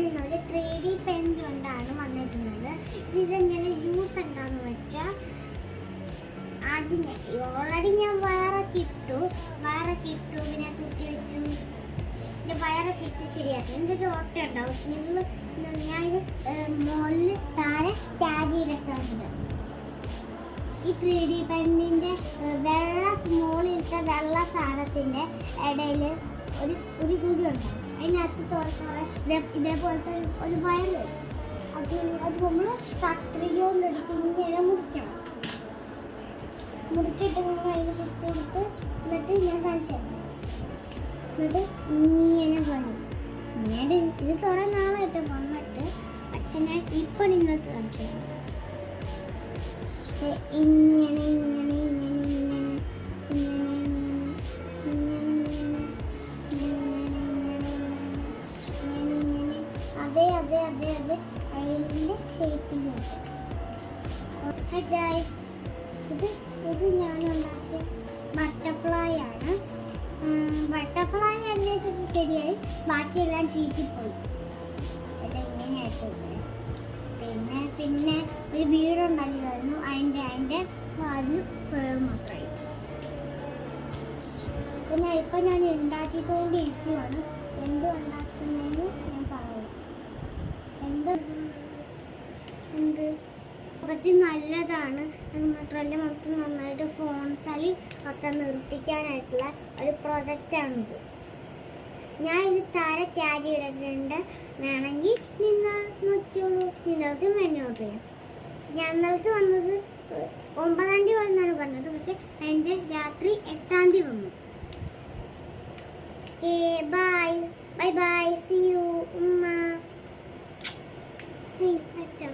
ഞാനിന്നൊരു 3D pen കൊണ്ടാണ് വന്നിട്ടുള്ളത്. ഇതെങ്ങനെ യൂസ് എന്താണെന്ന് വെച്ചാൽ അതിന് ഓൾറെഡി ഞാൻ വേറെ കിട്ടു പിന്നെ കുത്തി വെച്ചു. എൻ്റെ വയറെ കിട്ടി ശരിയാക്കി. എൻ്റെ ഒരു ഓട്ട ഉണ്ടാവും. ഞാനിത് മുകളിൽ താഴെ ടാഗ് ചെയ്തിട്ടുണ്ട്. ഈ 3D പെന്നിൻ്റെ വെള്ള സ്മോളിലത്തെ വെള്ള സാധനത്തിൻ്റെ ഇടയിൽ ഒരു തുണി ഉണ്ടാവും. അതിനകത്ത് തുറക്കാറ് ഇതേപോലത്തെ ഒരു വയർ വരും. അത് നമ്മൾ കത്രികയോടെടുത്ത് ഇങ്ങനെ മുറിക്കണം. മുറിച്ചിട്ട് നമ്മൾ അതിന് കുത്തിയെടുത്ത് എന്നിട്ട് ഞാൻ കാണിച്ചു എന്നിട്ട് ഇങ്ങനെ പണി ഇങ്ങനെ ഇത് കുറേ നാളായിട്ട് വന്നിട്ട് പക്ഷെ ഞാൻ ഇപ്പം നിങ്ങൾക്ക് കാണിച്ചു ഇങ്ങനെ ഇങ്ങനെ ഇങ്ങനെ ഇങ്ങനെ അതെ അതിൻ്റെ ഷേപ്പിലുണ്ട്. ഇത് ഞാൻ ഉണ്ടാക്കിയ ബട്ടർഫ്ലൈ ആണ്. ബട്ടർഫ്ലൈ അന്വേഷിച്ച് ശരിയായി, ബാക്കിയെല്ലാം ചീറ്റിപ്പോയി. ഇങ്ങനെയായിട്ട് പിന്നെ ഒരു വീടുണ്ടാക്കിയതായിരുന്നു. അതിൻ്റെ വാതിൽ മാത്രമായി. പിന്നെ ഇപ്പം ഞാൻ ഉണ്ടാക്കിക്കൊണ്ടിരിക്കുകയാണ്. എന്ത് ഉണ്ടാക്കുന്നതെന്ന് ഞാൻ പറയാം. കുറച്ച് നല്ലതാണ്. അത് മാത്രമല്ല നമുക്ക് നന്നായിട്ട് ഫോൺ കളി ഒക്കെ നിർത്തിക്കാനായിട്ടുള്ള ഒരു പ്രൊഡക്റ്റാണിത്. ഞാൻ ഇത് താഴെ ടാഗ് ചെയ്തിട്ടുണ്ട്. വേണമെങ്കിൽ നിങ്ങൾ നോക്കിയോളൂ. നിങ്ങൾക്ക് മെനോട്ട് ചെയ്യാം. ഞങ്ങൾക്ക് വന്നത് 9-ാം തീയതി വന്നാണ് പറഞ്ഞത്. പക്ഷെ അതിൻ്റെ രാത്രി 8-ാം തീയതി വന്നു. ബൈ ബൈ, സീ യു ഉമ്മ. അച്ഛാ.